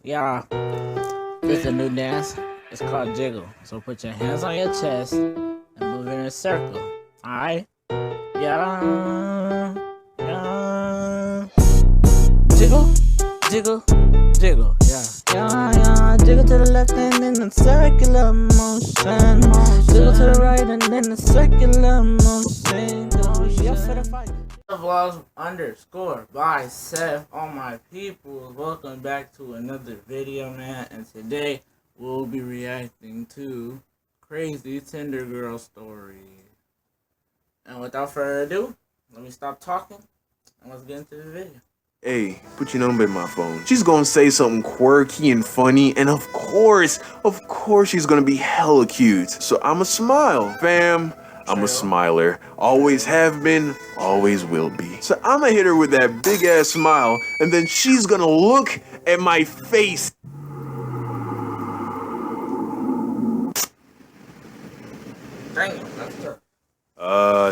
Yeah, it's a new dance. It's called jiggle. So put your hands on your chest and move in a circle. Alright? Yeah. Yeah. Jiggle, jiggle, jiggle. Yeah. Yeah, yeah. Jiggle to the left and then the circular motion. Jiggle to the right and then the circular motion. Yeah, for the fight. Vlogs underscore by Seth. All my people, welcome back to another video, man. And today we'll be reacting to crazy Tinder girl story. And without further ado, let me stop talking and let's get into the video. Hey, put your number in my phone. She's gonna say something quirky and funny, and of course she's gonna be hella cute. So I'ma smile, fam. I'm a smiler. Always have been, always will be. So I'ma hit her with that big ass smile, and then she's gonna look at my face. Damn, that's tough.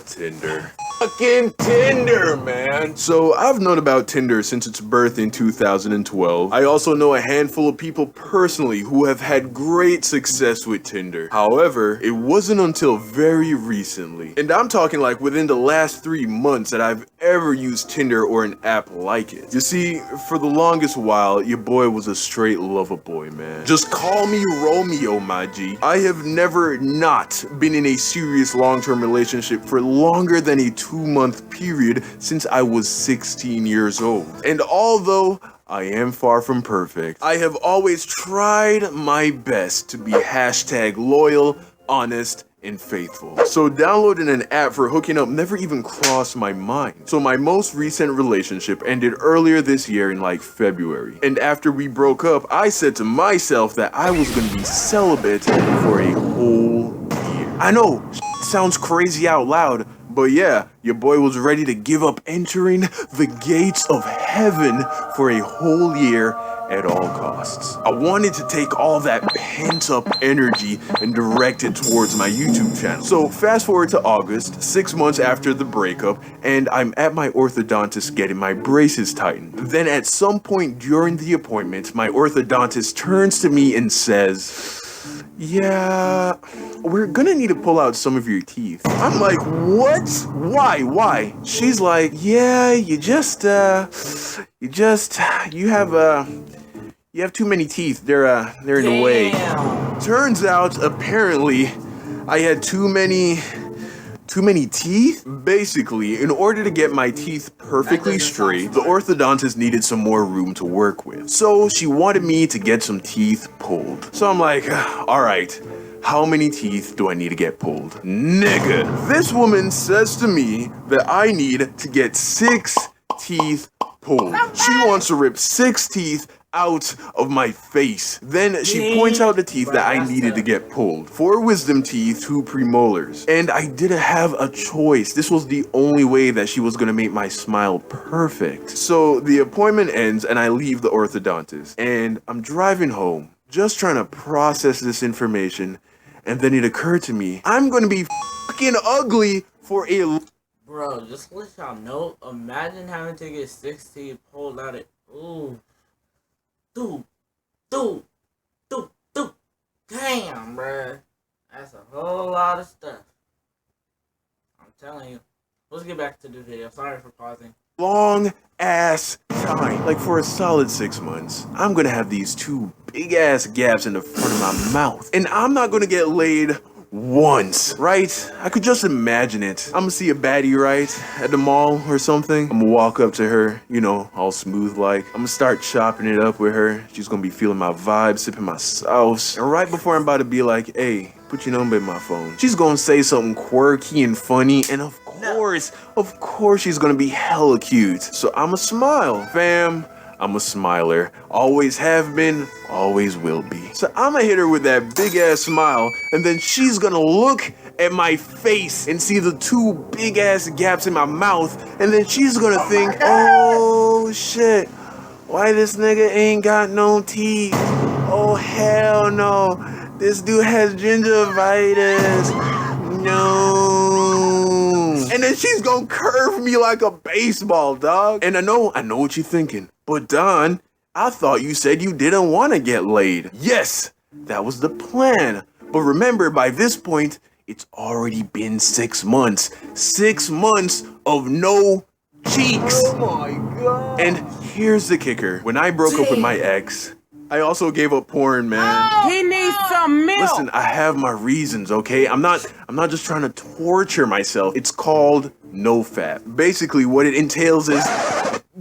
Tinder. Fucking Tinder, man. So I've known about Tinder since its birth in 2012. I also know a handful of people personally who have had great success with Tinder. However, it wasn't until very recently, and I'm talking like within the last 3 months, that I've ever used Tinder or an app like it. You see, for the longest while, your boy was a straight lover boy, man. Just call me Romeo, my G. I have never not been in a serious long-term relationship for longer than a 2-month period since I was 16 years old. And although I am far from perfect, I have always tried my best to be #loyal, honest, and faithful. So downloading an app for hooking up never even crossed my mind. So my most recent relationship ended earlier this year in like February. And after we broke up, I said to myself that I was gonna be celibate for a whole year. I know, sounds crazy out loud, but yeah, your boy was ready to give up entering the gates of heaven for a whole year at all costs. I wanted to take all that pent-up energy and direct it towards my YouTube channel. So fast forward to August, 6 months after the breakup, and I'm at my orthodontist getting my braces tightened. Then at some point during the appointment, my orthodontist turns to me and says, "Yeah, we're gonna need to pull out some of your teeth." I'm like, what? Why? She's like, "Yeah, you have too many teeth. They're in the way." Turns out, apparently, I had too many teeth? Basically, in order to get my teeth perfectly straight, the orthodontist needed some more room to work with. So she wanted me to get some teeth pulled. So I'm like, alright, how many teeth do I need to get pulled? Nigga, this woman says to me that I need to get 6 teeth pulled. She wants to rip 6 teeth out of my face. Then she points out the teeth that I needed to get pulled. 4 wisdom teeth, 2 premolars. And I didn't have a choice. This was the only way that she was gonna make my smile perfect. So the appointment ends and I leave the orthodontist. And I'm driving home, just trying to process this information. And then it occurred to me, I'm gonna be fucking ugly for a... Bro, just let y'all know, imagine having to get 6 teeth pulled out of... Ooh. Dude. Damn, bruh. That's a whole lot of stuff. I'm telling you. Let's get back to the video. Sorry for pausing. Long ass time. Like for a solid 6 months, I'm gonna have these 2 big ass gaps in the front of my mouth. And I'm not gonna get laid once, right? I could just imagine it. I'm gonna see a baddie, right, at the mall or something. I'm gonna walk up to her, you know, all smooth like. I'm gonna start chopping it up with her. She's gonna be feeling my vibe, sipping my sauce. And right before I'm about to be like, "Hey, put your number in my phone," she's gonna say something quirky and funny, and of course she's gonna be hella cute. So I'ma smile, fam. I'm a smiler. Always have been, always will be. So I'ma hit her with that big ass smile, and then she's gonna look at my face and see the 2 big ass gaps in my mouth, and then she's gonna think, "Oh shit, why this nigga ain't got no teeth? Oh hell no, this dude has gingivitis. No." And then she's gonna curve me like a baseball, dog. And I know what you're thinking. But Don, I thought you said you didn't want to get laid. Yes, that was the plan. But remember, by this point, it's already been 6 months. 6 months of no cheeks. Oh my god. And here's the kicker. When I broke up with my ex, I also gave up porn, man. He needs some milk. Listen, I have my reasons, okay? I'm not just trying to torture myself. It's called NoFap. Basically, what it entails is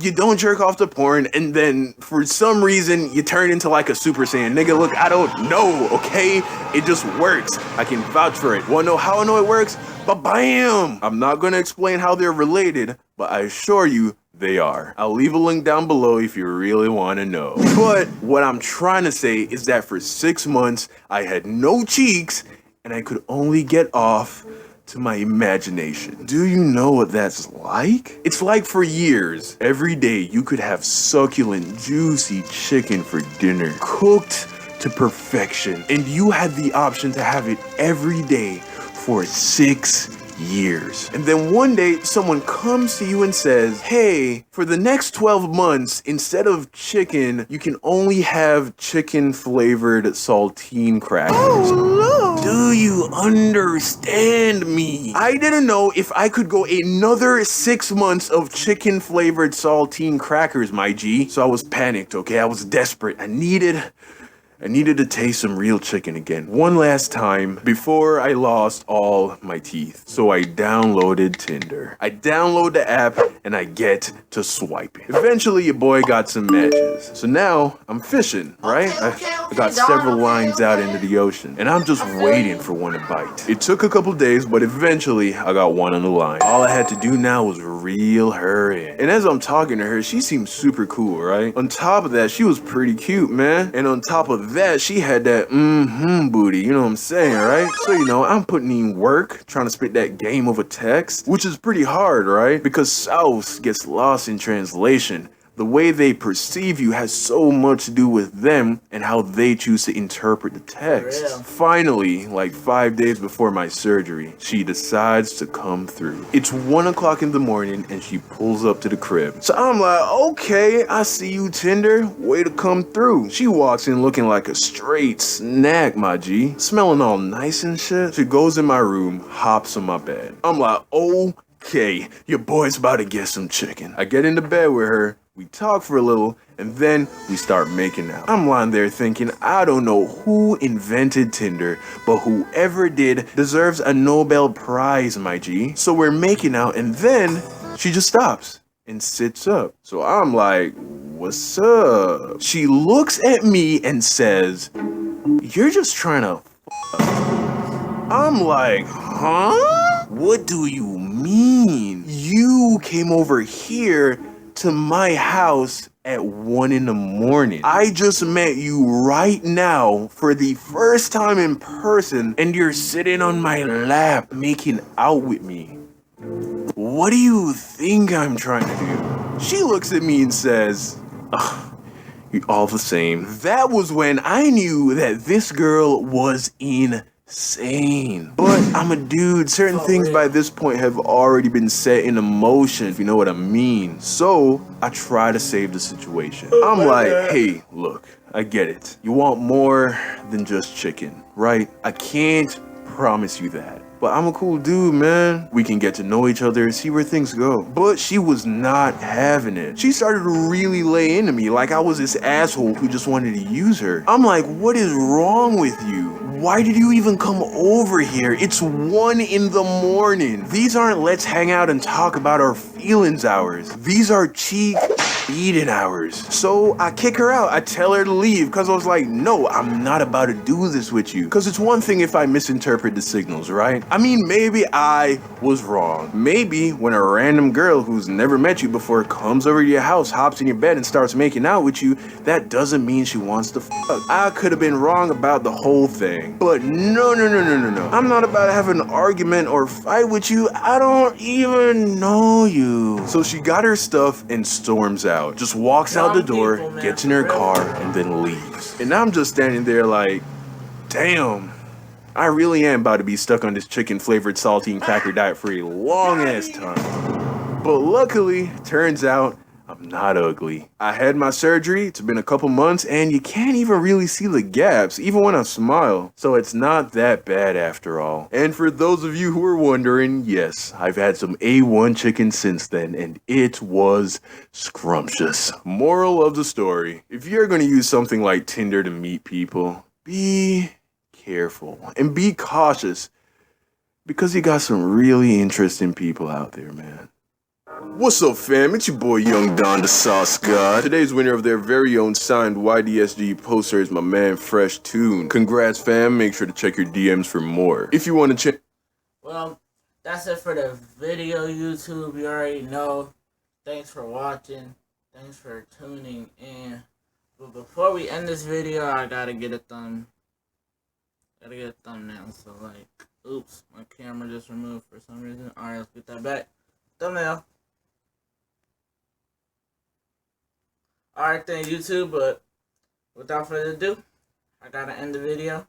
you don't jerk off to porn, and then for some reason you turn into like a Super Saiyan. Nigga, look, I don't know, okay? It just works. I can vouch for it. Wanna know how I know it works? Ba-bam! I'm not gonna explain how they're related, but I assure you, they are. I'll leave a link down below if you really want to know. But what I'm trying to say is that for 6 months, I had no cheeks and I could only get off to my imagination. Do you know what that's like? It's like for years, every day you could have succulent, juicy chicken for dinner, cooked to perfection, and you had the option to have it every day for 6 years. And then one day someone comes to you and says, hey, for the next 12 months, instead of chicken, you can only have chicken flavored saltine crackers. Oh, no. Do you understand me? I didn't know if I could go another 6 months of chicken flavored saltine crackers, my G. So I was panicked, okay? I was desperate. I needed to taste some real chicken again. One last time before I lost all my teeth. So I downloaded Tinder. I download the app and I get to swiping. Eventually your boy got some matches. So now I'm fishing, right? I got several lines out into the ocean and I'm just waiting for one to bite. It took a couple days, but eventually I got one on the line. All I had to do now was reel her in. And as I'm talking to her, she seemed super cool, right? On top of that, she was pretty cute, man. And on top of that, she had that booty, you know what I'm saying, right? So, you know, I'm putting in work, trying to spit that game over text, which is pretty hard, right? Because South gets lost in translation. The way they perceive you has so much to do with them and how they choose to interpret the text. Finally, like 5 days before my surgery, she decides to come through. It's 1 o'clock in the morning and she pulls up to the crib. So I'm like, okay, I see you, Tinder. Way to come through. She walks in looking like a straight snack, my G. Smelling all nice and shit. She goes in my room, hops on my bed. I'm like, okay, your boy's about to get some chicken. I get into bed with her. We talk for a little, and then we start making out. I'm lying there thinking, I don't know who invented Tinder, but whoever did deserves a Nobel Prize, my G. So we're making out, and then she just stops and sits up. So I'm like, what's up? She looks at me and says, you're just trying to I'm like, huh? What do you mean? You came over here to my house at 1 in the morning. I just met you right now for the first time in person and you're sitting on my lap making out with me. What do you think I'm trying to do? She looks at me and says, ugh, you're all the same. That was when I knew that this girl was insane. But I'm a dude. Certain things by this point have already been set in motion, if you know what I mean. So I try to save the situation. I'm like, hey, look, I get it. You want more than just chicken, right? I can't promise you that. But I'm a cool dude, man. We can get to know each other and see where things go. But she was not having it. She started to really lay into me like I was this asshole who just wanted to use her. I'm like, what is wrong with you? Why did you even come over here? It's 1 in the morning. These aren't let's hang out and talk about our feelings hours. These are cheek eating hours. So I kick her out. I tell her to leave because I was like, no, I'm not about to do this with you. Because it's one thing if I misinterpret the signals, right? I mean, maybe I was wrong. Maybe when a random girl who's never met you before comes over to your house, hops in your bed and starts making out with you, that doesn't mean she wants to fuck. I could have been wrong about the whole thing. But no. I'm not about to have an argument or fight with you. I don't even know you. So she got her stuff and storms out. Just walks out the door, gets in her car, and then leaves. And I'm just standing there like, damn, I really am about to be stuck on this chicken flavored saltine cracker diet for a long ass time. But luckily, turns out I'm not ugly. I had my surgery, it's been a couple months, and you can't even really see the gaps, even when I smile. So it's not that bad after all. And for those of you who are wondering, yes, I've had some A1 chicken since then, and it was scrumptious. Moral of the story, if you're gonna use something like Tinder to meet people, be careful and be cautious, because you got some really interesting people out there, man. What's up, fam? It's your boy Young Don the Sauce God. Today's winner of their very own signed YDSG poster is my man Fresh Tune. Congrats, fam. Make sure to check your DMs for more. If you want to check. Well, that's it for the video, YouTube. You already know. Thanks for watching. Thanks for tuning in. But before we end this video, I gotta get a thumbnail. So like, oops, my camera just removed for some reason. Alright, let's get that back. Thumbnail. Alright then, YouTube, but without further ado, I gotta end the video.